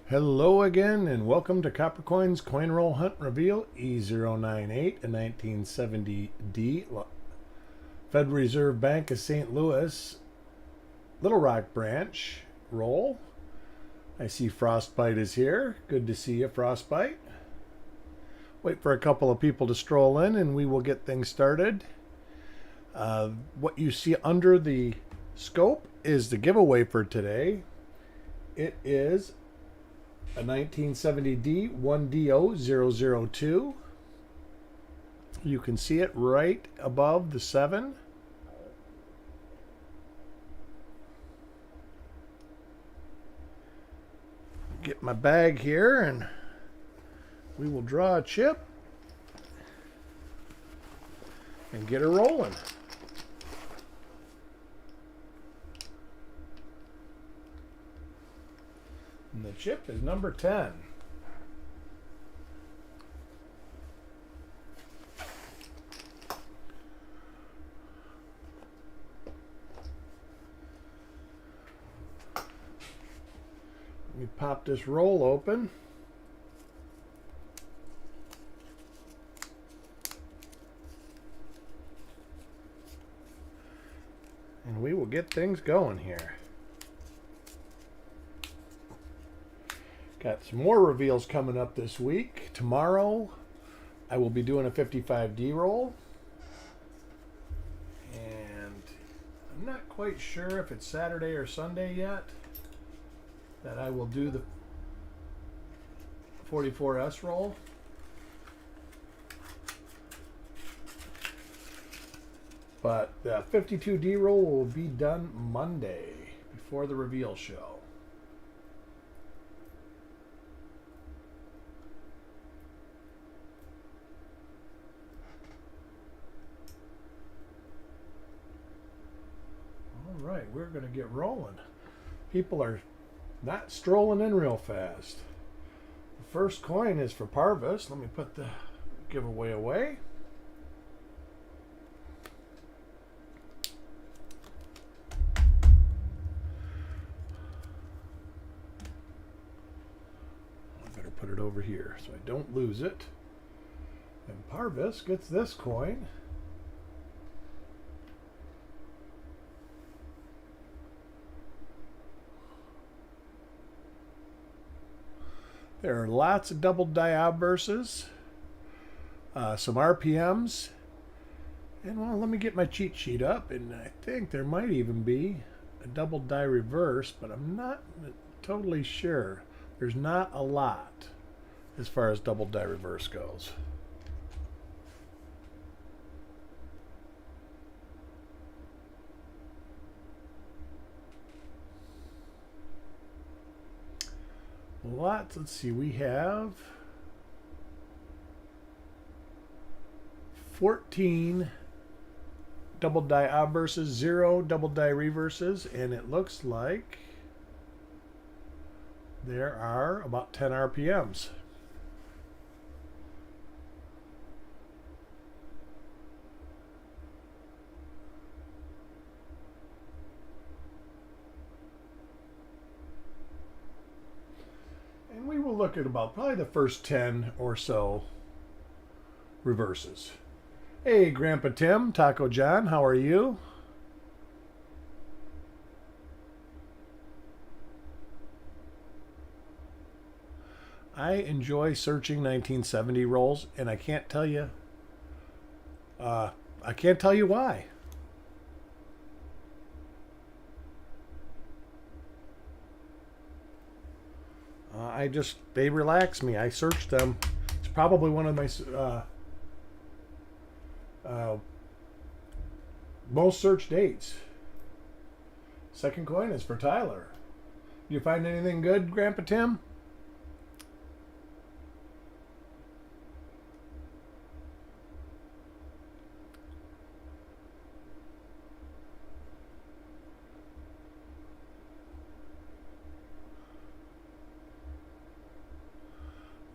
Hello again, and welcome to Coppercoin's Coin Roll Hunt Reveal E098, a 1970D Federal Reserve Bank of St. Louis Little Rock branch roll. I see Frostbite is here. Good to see you, Frostbite. Wait for a couple of people to stroll in and we will get things started. What you see under the scope is the giveaway for today. It is a 1970D 1DO002. You can see it right above the 7. Get my bag here and we will draw a chip and get her rolling. And the chip is number 10. Let me pop this roll open. And we will get things going here. Got some more reveals coming up this week. Tomorrow, I will be doing a 55D roll. And I'm not quite sure if it's Saturday or Sunday yet that I will do the 44S roll. But the 52D roll will be done Monday before the reveal show. All right, we're going to get rolling. People are not strolling in real fast. The first coin is for Parvis. Let me put the giveaway away. I better put it over here so I don't lose it. And Parvis gets this coin. There are lots of double die obverses, some RPMs, and well, let me get my cheat sheet up, and I think there might even be a double die reverse, but I'm not totally sure. There's not a lot as far as double die reverse goes. Lots. Let's see, we have 14 double die obverses, 0 double die reverses, and it looks like there are about 10 RPMs. We will look at about probably the first 10 or so reverses. Hey, Grandpa Tim, Taco John, how are you? I enjoy searching 1970 rolls, and I can't tell you why. They relax me. I search them. It's probably one of my most searched dates. Second coin is for Tyler. You find anything good, Grandpa Tim?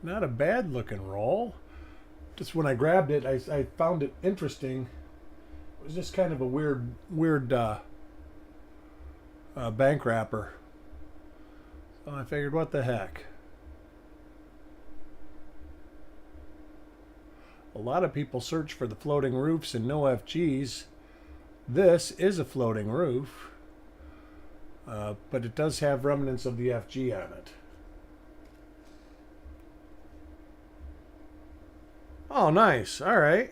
Not a bad looking roll. Just when I grabbed it, I found it interesting. It was just kind of a weird bank wrapper. So I figured, what the heck. A lot of people search for the floating roofs and no FGs. This is a floating roof, but it does have remnants of the FG on it. Oh, nice. All right.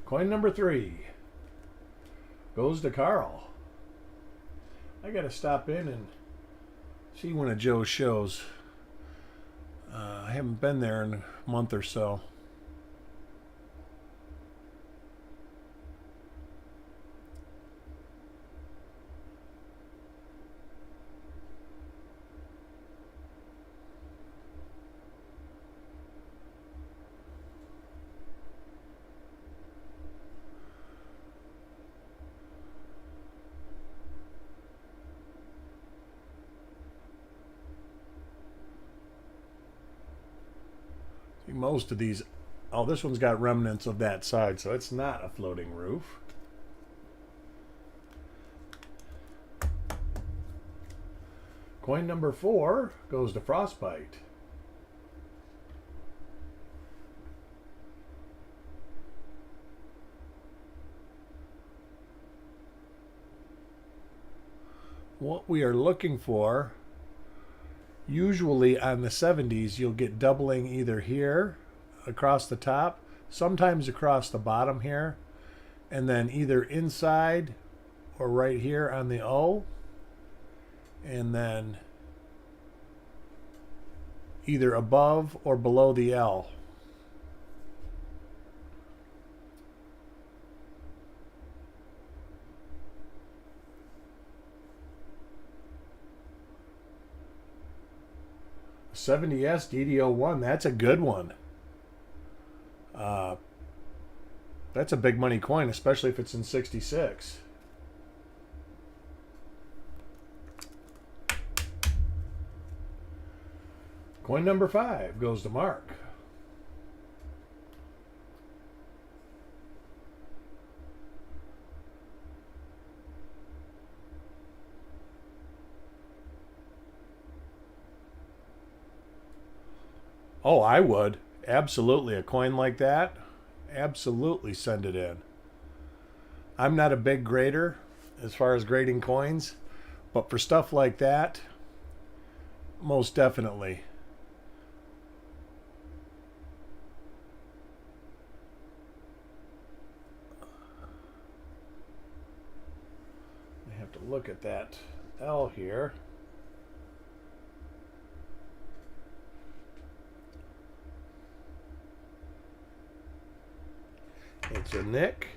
Coin number 3 goes to Carl. I got to stop in and see one of Joe's shows. I haven't been there in a month or so. Most of these, oh, this one's got remnants of that side, so it's not a floating roof. Coin number 4 goes to Frostbite. What we are looking for, usually on the 70s, you'll get doubling either here across the top, sometimes across the bottom here, and then either inside or right here on the O, and then either above or below the L. '70S DD01, that's a good one. That's a big money coin, especially if it's in 66. Coin number 5 goes to Mark. Oh, I would. Absolutely. A coin like that, absolutely send it in. I'm not a big grader as far as grading coins, but for stuff like that, most definitely. I have to look at that L here. It's a Nick.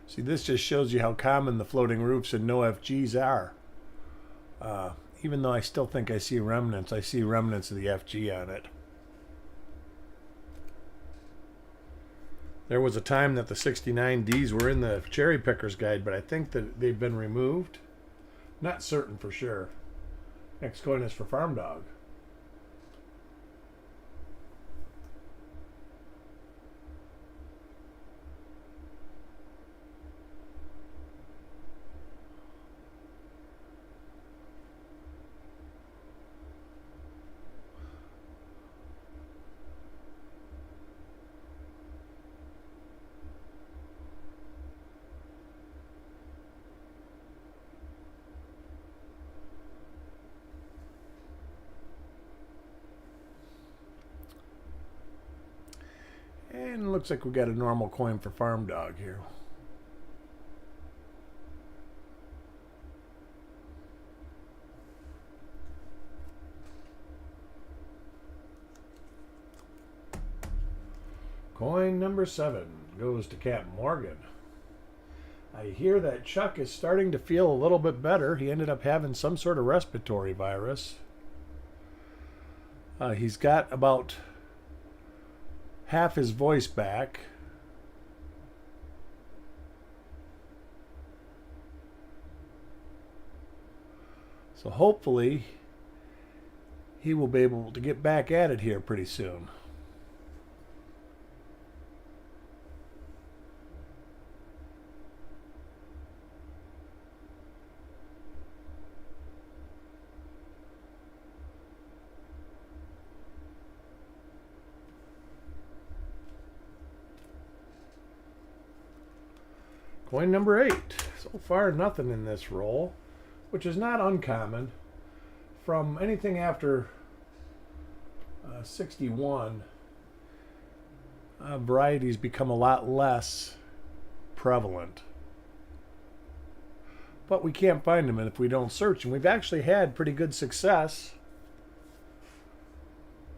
See, this just shows you how common the floating roofs and no FGs are. Even though I still think I see remnants of the FG on it. There was a time that the 69Ds were in the Cherry Picker's Guide, but I think that they've been removed. Not certain for sure. Next coin is for Farm Dog. And it looks like we got a normal coin for Farm Dog here. Coin number 7 goes to Captain Morgan. I hear that Chuck is starting to feel a little bit better. He ended up having some sort of respiratory virus. He's got about half his voice back. So hopefully he will be able to get back at it here pretty soon. Coin number 8. So far, nothing in this roll, which is not uncommon. From anything after 61, varieties become a lot less prevalent. But we can't find them if we don't search. And we've actually had pretty good success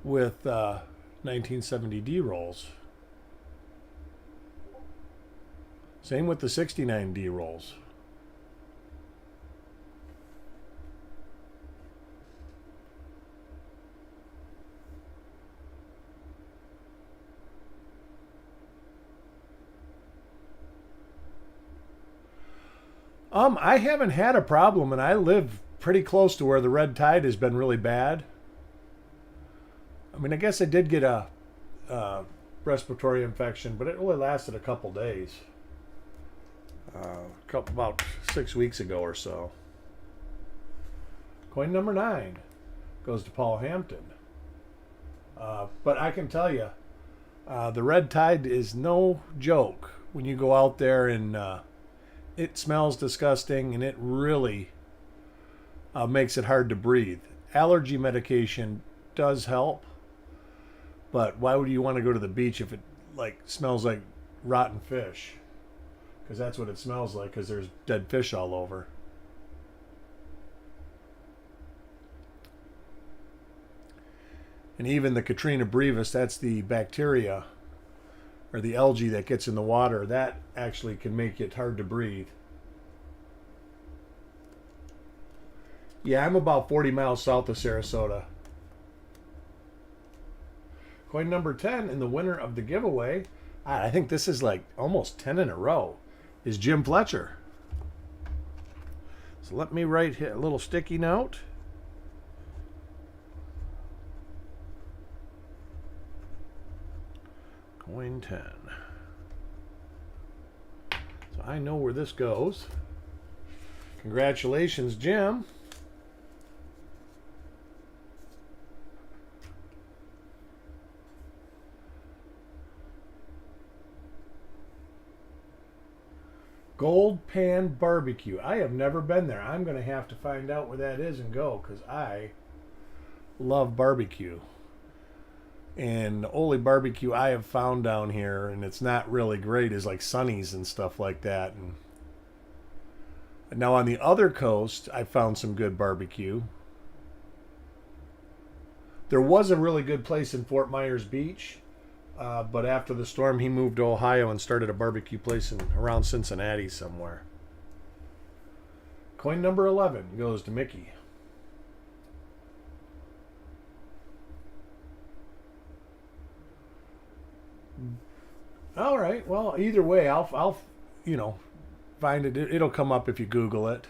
with 1970D rolls. Same with the 69D rolls. I haven't had a problem, and I live pretty close to where the red tide has been really bad. I mean, I guess I did get a respiratory infection, but it only lasted a couple days. About 6 weeks ago or so. Coin number 9 goes to Paul Hampton. But I can tell you, the red tide is no joke when you go out there and it smells disgusting, and it really makes it hard to breathe. Allergy medication does help, but why would you want to go to the beach if it smells like rotten fish? Because that's what it smells like, because there's dead fish all over. And even the Katrina brevis, that's the bacteria or the algae that gets in the water, that actually can make it hard to breathe. Yeah, I'm about 40 miles south of Sarasota. Coin number 10 in the winner of the giveaway, I think this is like almost 10 in a row, is Jim Fletcher. So let me write a little sticky note. Coin 10. So I know where this goes. Congratulations, Jim. Gold Pan Barbecue. I have never been there. I'm going to have to find out where that is and go, because I love barbecue. And the only barbecue I have found down here, and it's not really great, is like Sonny's and stuff like that. And now on the other coast, I found some good barbecue. There was a really good place in Fort Myers Beach, but after the storm, he moved to Ohio and started a barbecue place around Cincinnati somewhere. Coin number 11 goes to Mickey. All right. Well, either way, I'll find it. It'll come up if you Google it.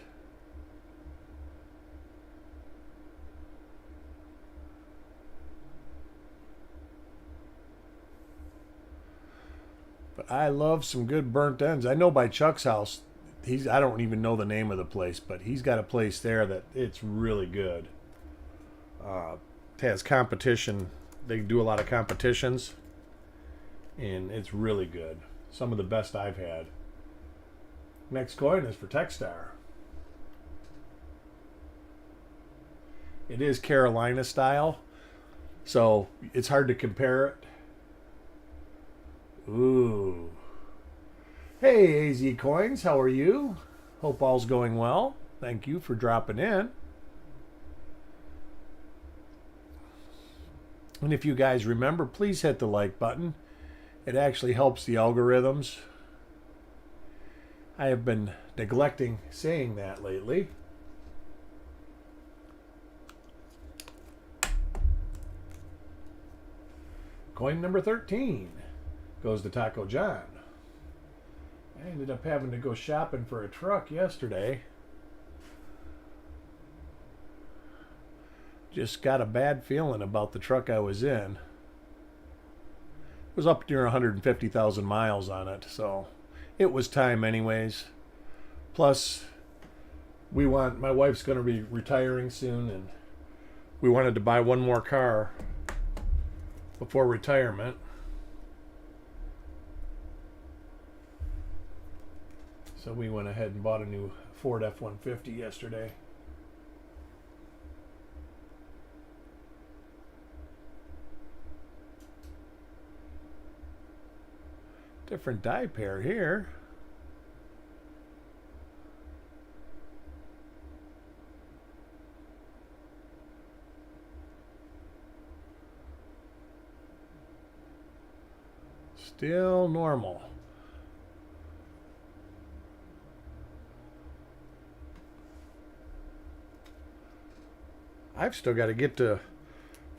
But I love some good burnt ends. I know by Chuck's house, I don't even know the name of the place, but he's got a place there that it's really good. It has competition. They do a lot of competitions, and it's really good. Some of the best I've had. Next coin is for Techstar. It is Carolina style, so it's hard to compare it. Ooh. Hey, AZ Coins, how are you? Hope all's going well. Thank you for dropping in. And if you guys remember, please hit the like button. It actually helps the algorithms. I have been neglecting saying that lately. Coin number 13 goes to Taco John. I ended up having to go shopping for a truck yesterday. Just got a bad feeling about the truck I was in. It was up near 150,000 miles on it, so it was time anyways. Plus, my wife's going to be retiring soon, and we wanted to buy one more car before retirement. So we went ahead and bought a new Ford F-150 yesterday. Different die pair here. Still normal. I've still got to get to...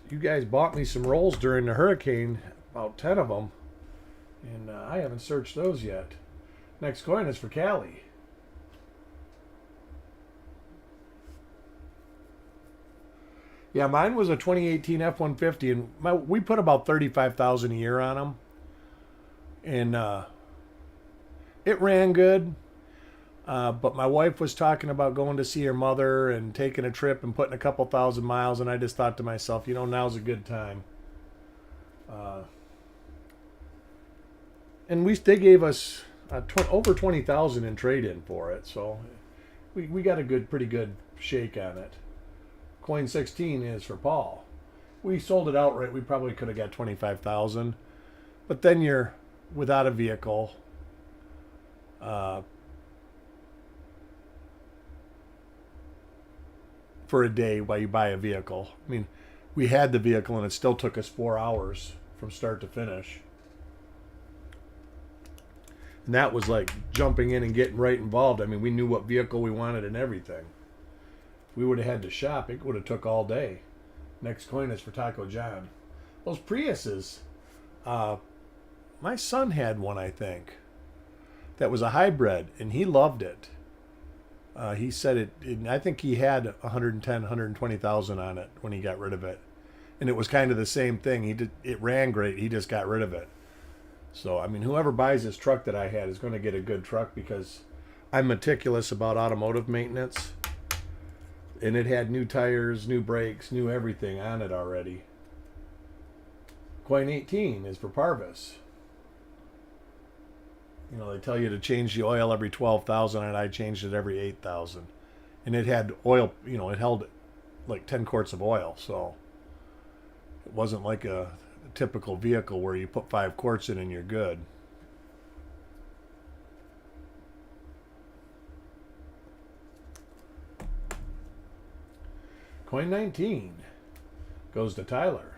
You guys bought me some rolls during the hurricane, about 10 of them, and I haven't searched those yet. Next coin is for Callie. Yeah, mine was a 2018 F-150, and we put about $35,000 a year on them, and it ran good. But my wife was talking about going to see her mother and taking a trip and putting a couple thousand miles, and I just thought to myself, you know, now's a good time. And they gave us over $20,000 in trade-in for it, so we got a pretty good shake on it. Coin 16 is for Paul. We sold it outright. We probably could have got $25,000, but then you're without a vehicle. For a day while you buy a vehicle. I mean, we had the vehicle and it still took us 4 hours from start to finish. And that was like jumping in and getting right involved. I mean, we knew what vehicle we wanted and everything. If we would have had to shop, it would have took all day. Next coin is for Taco John. Those Priuses, my son had one, I think, that was a hybrid, and he loved it. He said I think he had 110, 120,000 on it when he got rid of it. And it was kind of the same thing. It ran great. He just got rid of it. So, I mean, whoever buys this truck that I had is going to get a good truck because I'm meticulous about automotive maintenance. And it had new tires, new brakes, new everything on it already. Coin 18 is for Parvis. You know, they tell you to change the oil every 12,000, and I changed it every 8,000. And it had oil, you know, it held like 10 quarts of oil, so it wasn't like a typical vehicle where you put 5 quarts in and you're good. Coin 19 goes to Tyler.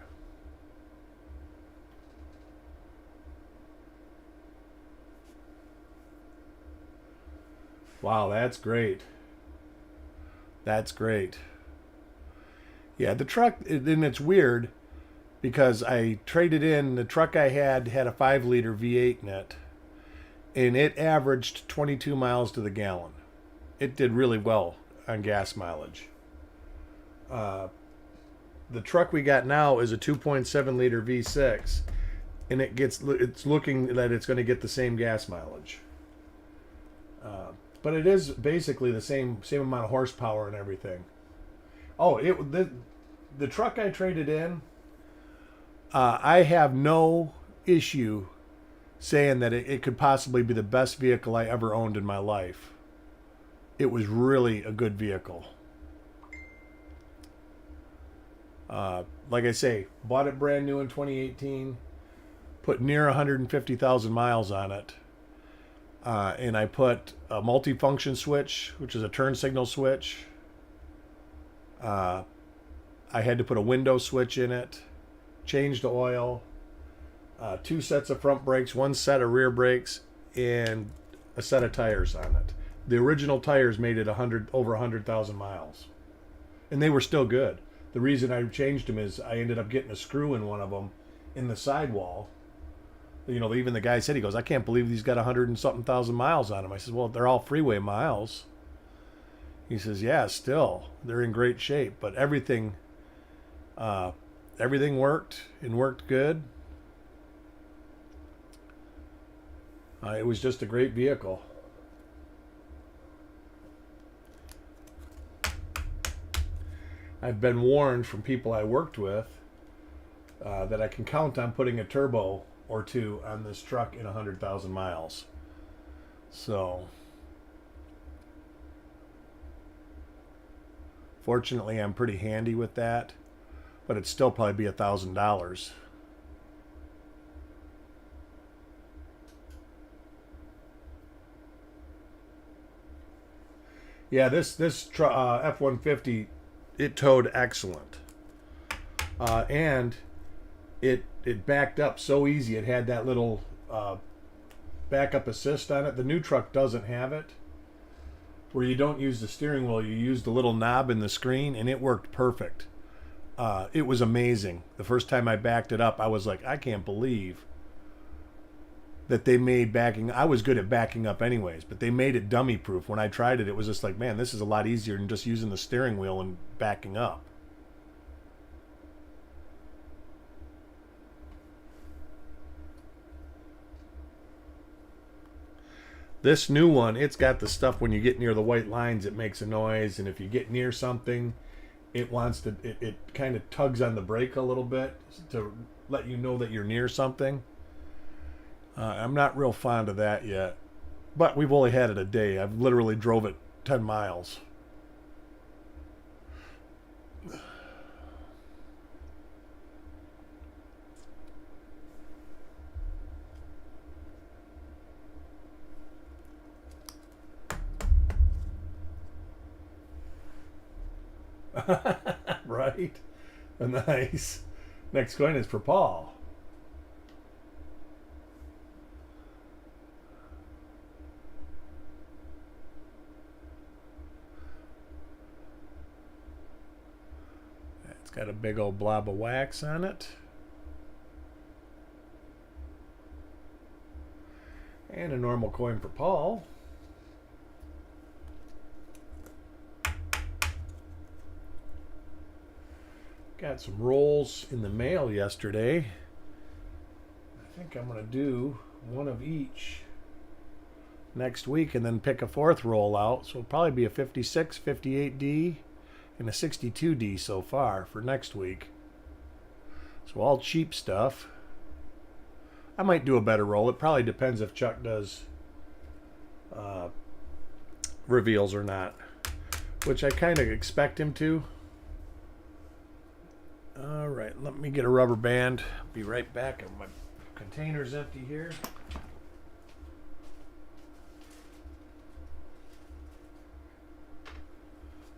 Wow, that's great. That's great. Yeah, the truck, and it's weird because I traded in, the truck I had a 5-liter V8 in it, and it averaged 22 miles to the gallon. It did really well on gas mileage. The truck we got now is a 2.7-liter V6, and it's looking that it's going to get the same gas mileage. But it is basically the same amount of horsepower and everything. Oh, the truck I traded in, I have no issue saying that it could possibly be the best vehicle I ever owned in my life. It was really a good vehicle. Like I say, bought it brand new in 2018, put near 150,000 miles on it. And I put a multi-function switch, which is a turn signal switch. I had to put a window switch in it, changed the oil, 2 sets of front brakes, 1 set of rear brakes, and a set of tires on it. The original tires made it over 100,000 miles, and they were still good. The reason I changed them is I ended up getting a screw in one of them in the sidewall. You know, even the guy said, he goes, I can't believe he's got 100 and something thousand miles on them. I said, well, they're all freeway miles. He says, yeah, still, they're in great shape, but everything worked and worked good. It was just a great vehicle. I've been warned from people I worked with that I can count on putting a turbo or 2 on this truck in 100,000 miles. So Fortunately, I'm pretty handy with that, but it'd still probably be $1,000. Yeah, this F-150, it towed excellent, and it backed up so easy. It had that little backup assist on it. The new truck doesn't have it, where you don't use the steering wheel, you use the little knob in the screen, and it worked perfect. It was amazing. The first time I backed it up, I was like, I can't believe that they made backing. I was good at backing up anyways, but they made it dummy proof. When I tried it, it was just like, man, this is a lot easier than just using the steering wheel and backing up. This new one, it's got the stuff when you get near the white lines, it makes a noise, and if you get near something, it kind of tugs on the brake a little bit to let you know that you're near something. I'm not real fond of that yet, but we've only had it a day. I've literally drove it 10 miles. Right? Nice. Next coin is for Paul. It's got a big old blob of wax on it. And a normal coin for Paul. Got some rolls in the mail yesterday. I think I'm going to do one of each next week and then pick a fourth roll out. So it'll probably be a 56, 58D, and a 62D so far for next week. So all cheap stuff. I might do a better roll. It probably depends if Chuck does reveals or not, which I kind of expect him to. All right, let me get a rubber band. Be right back. My container's empty here.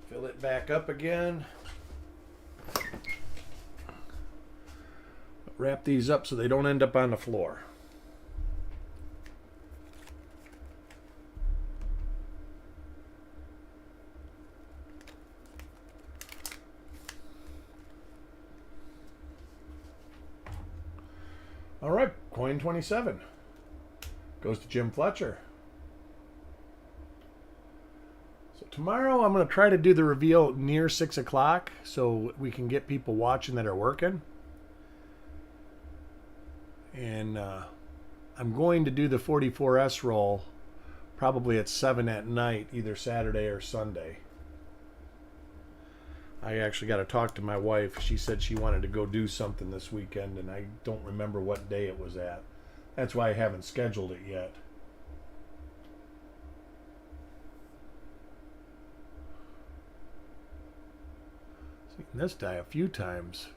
Fill it back up again. Wrap these up so they don't end up on the floor. All right, coin 27 goes to Jim Fletcher. So tomorrow I'm going to try to do the reveal near 6 o'clock so we can get people watching that are working. And I'm going to do the 44S roll probably at 7 at night, either Saturday or Sunday. I actually got to talk to my wife. She said she wanted to go do something this weekend, and I don't remember what day it was at. That's why I haven't scheduled it yet. Seen this die a few times.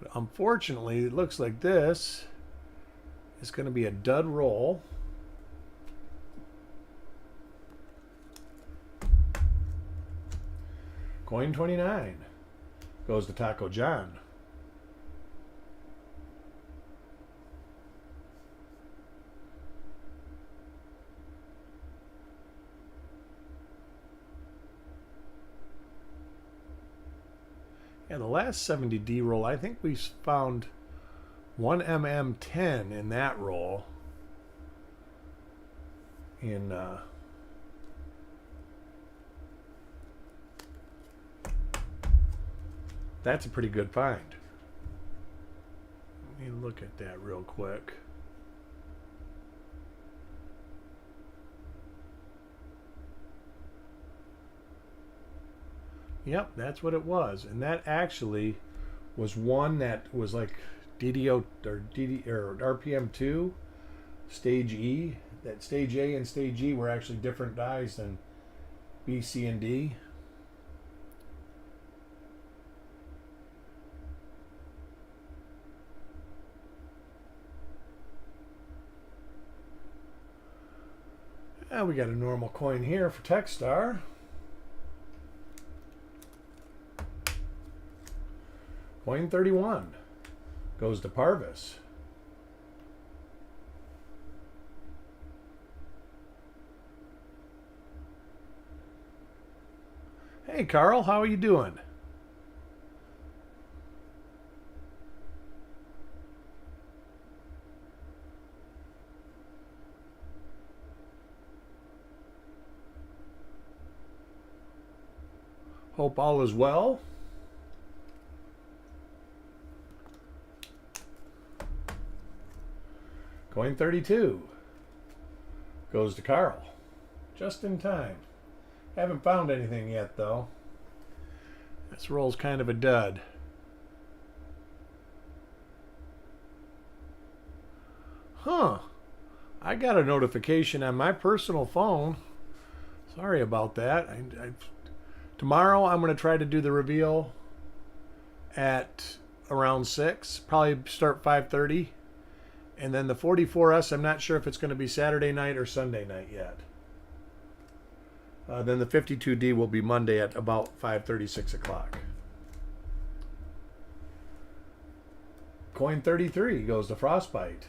But unfortunately, it looks like this is going to be a dud roll. Coin 29 goes to Taco John. Yeah, the last 70D roll, I think we found one MM10 in that roll. In that's a pretty good find. Let me look at that real quick. Yep, that's what it was. And that actually was one that was like DDO or RPM2 stage E. That stage A and stage E were actually different dies than B, C, and D. We got a normal coin here for Techstar. Coin 31 goes to Parvis. Hey Carl, how are you doing? Hope all is well. Coin 32 goes to Carl. Just in time. Haven't found anything yet, though. This roll's kind of a dud. Huh. I got a notification on my personal phone. Sorry about that. Tomorrow I'm going to try to do the reveal at around 6. Probably start 5:30. And then the 44S, I'm not sure if it's going to be Saturday night or Sunday night yet. Then the 52D will be Monday at about 5:30, 6 o'clock. Coin 33 goes to Frostbite.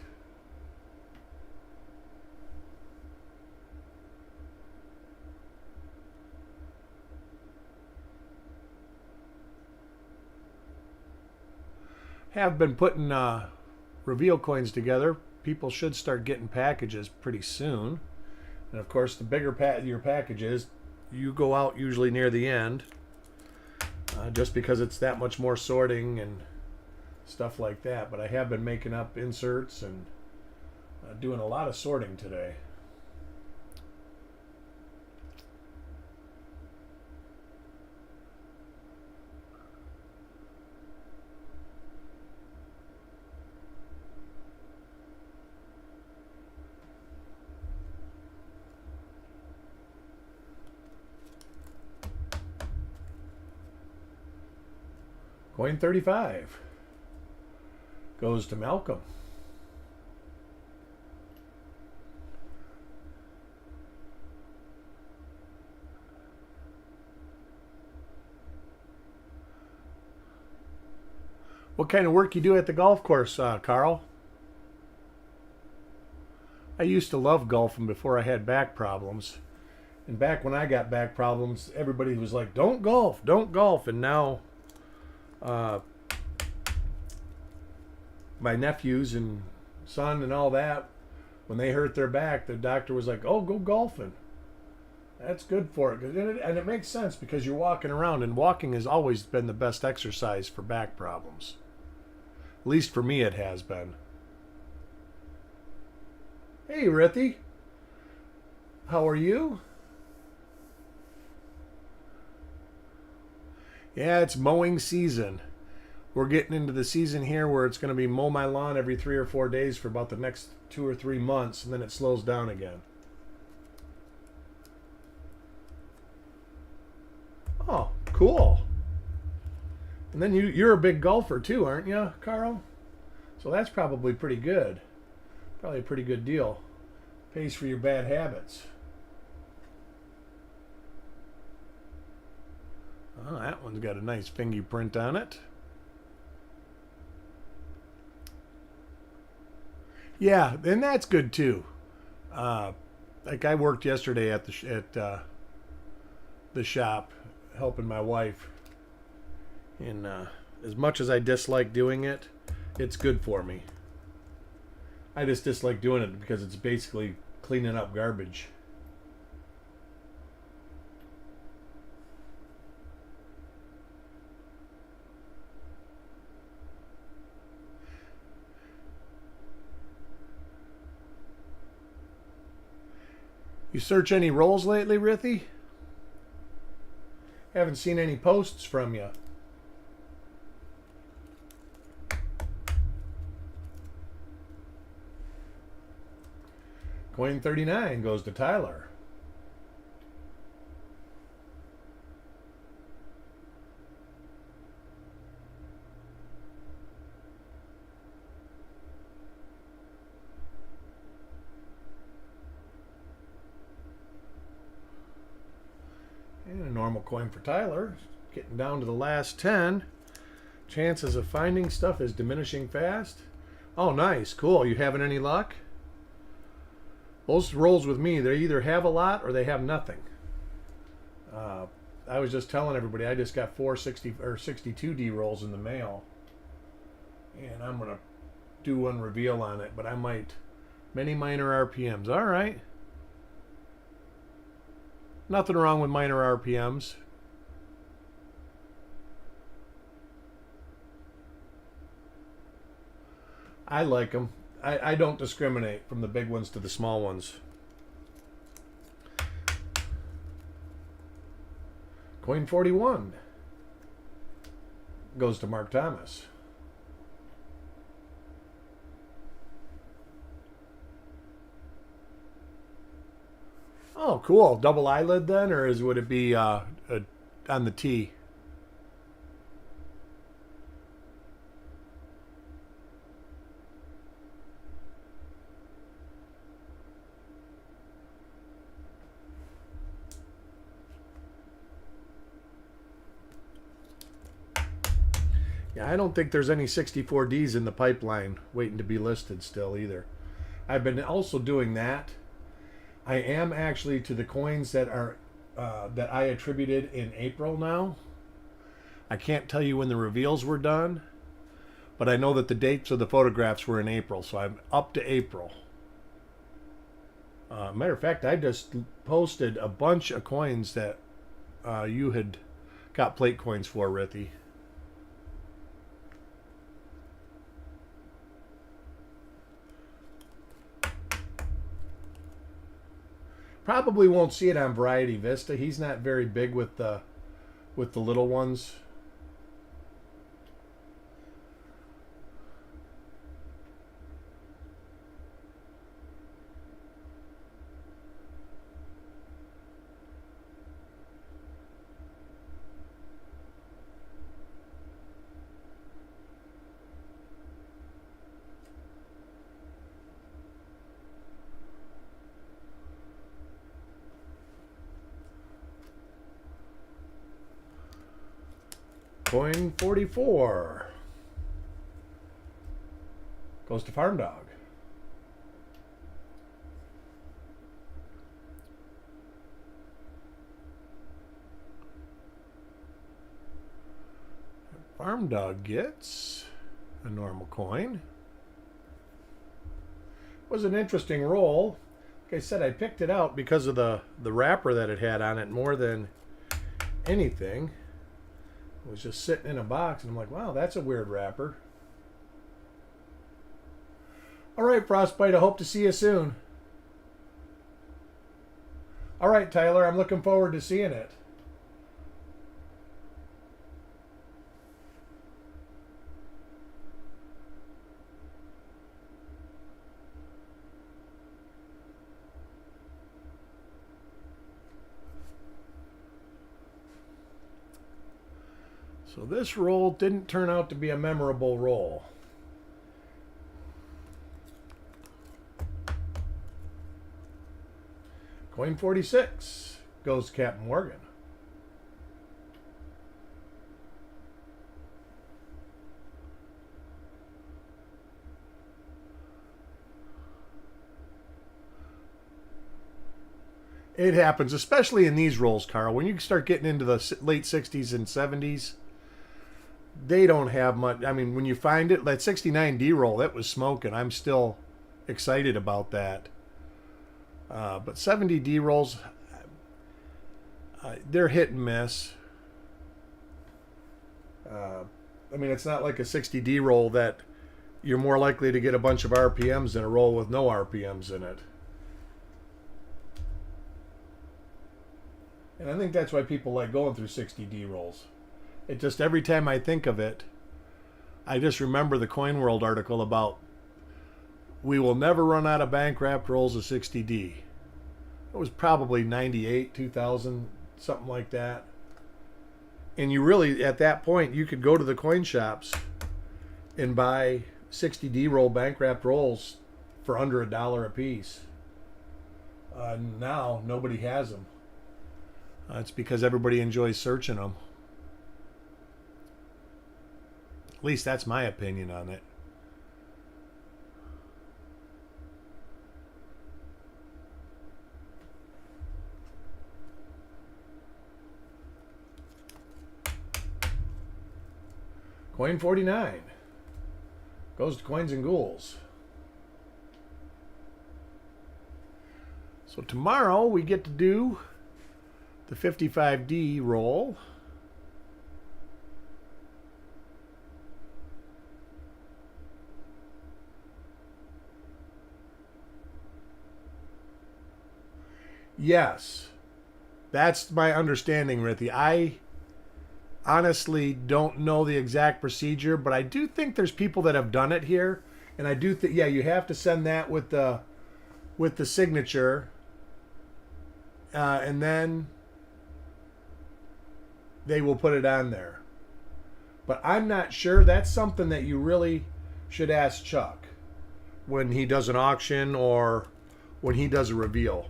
Have been putting reveal coins together. People should start getting packages pretty soon. And of course, the bigger your package is, you go out usually near the end, just because it's that much more sorting and stuff like that. But I have been making up inserts and doing a lot of sorting today. Coin 35 goes to Malcolm. What kind of work you do at the golf course, Carl? I used to love golfing before I had back problems. And back when I got back problems, everybody was like, don't golf, don't golf. And now my nephews and son and all that, when they hurt their back, the doctor was like, oh, go golfing. That's good for it. And it makes sense because you're walking around, and walking has always been the best exercise for back problems. At least for me it has been. Hey, Rithy. How are you? Yeah, it's mowing season. We're getting into the season here where it's going to be mow my lawn every 3 or 4 days for about the next 2 or 3 months, and then it slows down again. Oh, cool. And then you're a big golfer too, aren't you, Carl? So that's probably pretty good. Probably a pretty good deal. Pays for your bad habits. Oh, that one's got a nice fingerprint on it. Yeah, and that's good too. Like I worked yesterday at the shop helping my wife, and as much as I dislike doing it, it's good for me. I just dislike doing it because it's basically cleaning up garbage. You search any rolls lately, Rithy? Haven't seen any posts from you. Coin 39 goes to Tyler. And a normal coin for Tyler. Getting down to the last 10. Chances of finding stuff is diminishing fast. Oh, nice. Cool. You having any luck? Most rolls with me, they either have a lot or they have nothing. I was just telling everybody I just got 460 or 62D rolls in the mail. And I'm going to do one reveal on it, but I might. Many minor RPMs. All right. Nothing wrong with minor RPMs. I like them. I don't discriminate from the big ones to the small ones. Coin 41 goes to Mark Thomas. Oh, cool. Double eyelid then, or would it be on the T? Yeah, I don't think there's any 64Ds in the pipeline waiting to be listed still either. I've been also doing that. I am actually to the coins that are that I attributed in April now. I can't tell you when the reveals were done, but I know that the dates of the photographs were in April, so I'm up to April. Matter of fact, I just posted a bunch of coins that you had got plate coins for, Rithy. Probably won't see it on Variety Vista. He's not very big with the little ones. Coin 44 goes to Farm Dog. Farm Dog gets a normal coin. It was an interesting roll. Like I said, I picked it out because of the wrapper that it had on it more than anything. It was just sitting in a box, and I'm like, wow, that's a weird wrapper. All right, Frostbite, I hope to see you soon. All right, Tyler, I'm looking forward to seeing it. So this roll didn't turn out to be a memorable roll. Coin 46 goes to Captain Morgan. It happens, especially in these rolls, Carl. When you start getting into the late 60s and 70s, they don't have much. I mean, when you find it, that 69D roll, that was smoking. I'm still excited about that. But 70D rolls, they're hit and miss. I mean, it's not like a 60D roll that you're more likely to get a bunch of RPMs than a roll with no RPMs in it. And I think that's why people like going through 60D rolls. It just, every time I think of it, I just remember the Coin World article about we will never run out of bank wrapped rolls of 60D. It was probably 98, 2000, something like that. And you really, at that point, you could go to the coin shops and buy 60D roll bank wrapped rolls for under $1 a piece. Now, nobody has them. It's because everybody enjoys searching them. At least that's my opinion on it. Coin 49 goes to Coins and Ghouls. So tomorrow we get to do the 55D roll. Yes, that's my understanding, Rithy. I honestly don't know the exact procedure, but I do think there's people that have done it here, and I do think, yeah, you have to send that with the signature, and then they will put it on there. But I'm not sure. That's something that you really should ask Chuck when he does an auction or when he does a reveal.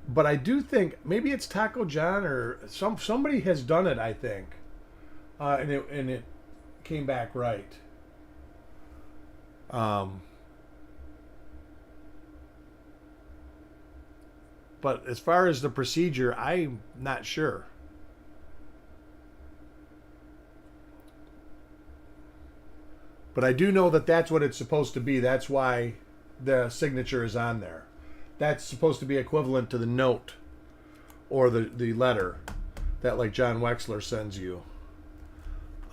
But I do think maybe it's Taco John or somebody has done it, I think, and it came back right. But as far as the procedure, I'm not sure. But I do know that that's what it's supposed to be. That's why the signature is on there. That's supposed to be equivalent to the note or the letter that, like, John Wexler sends you.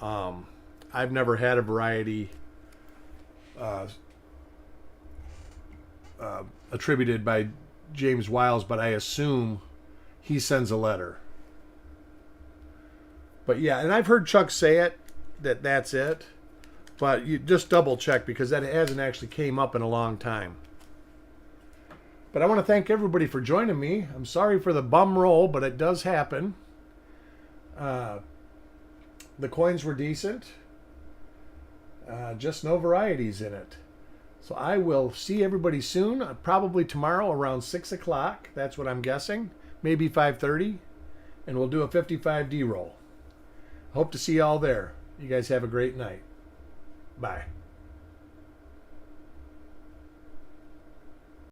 I've never had a variety attributed by James Wiles, but I assume he sends a letter. But yeah, and I've heard Chuck say it, that's it. But you just double check, because that hasn't actually came up in a long time. But I want to thank everybody for joining me. I'm sorry for the bum roll, but it does happen. The coins were decent. Just no varieties in it. So I will see everybody soon, probably tomorrow around 6 o'clock. That's what I'm guessing. Maybe 5:30. And we'll do a 55D roll. Hope to see you all there. You guys have a great night. Bye.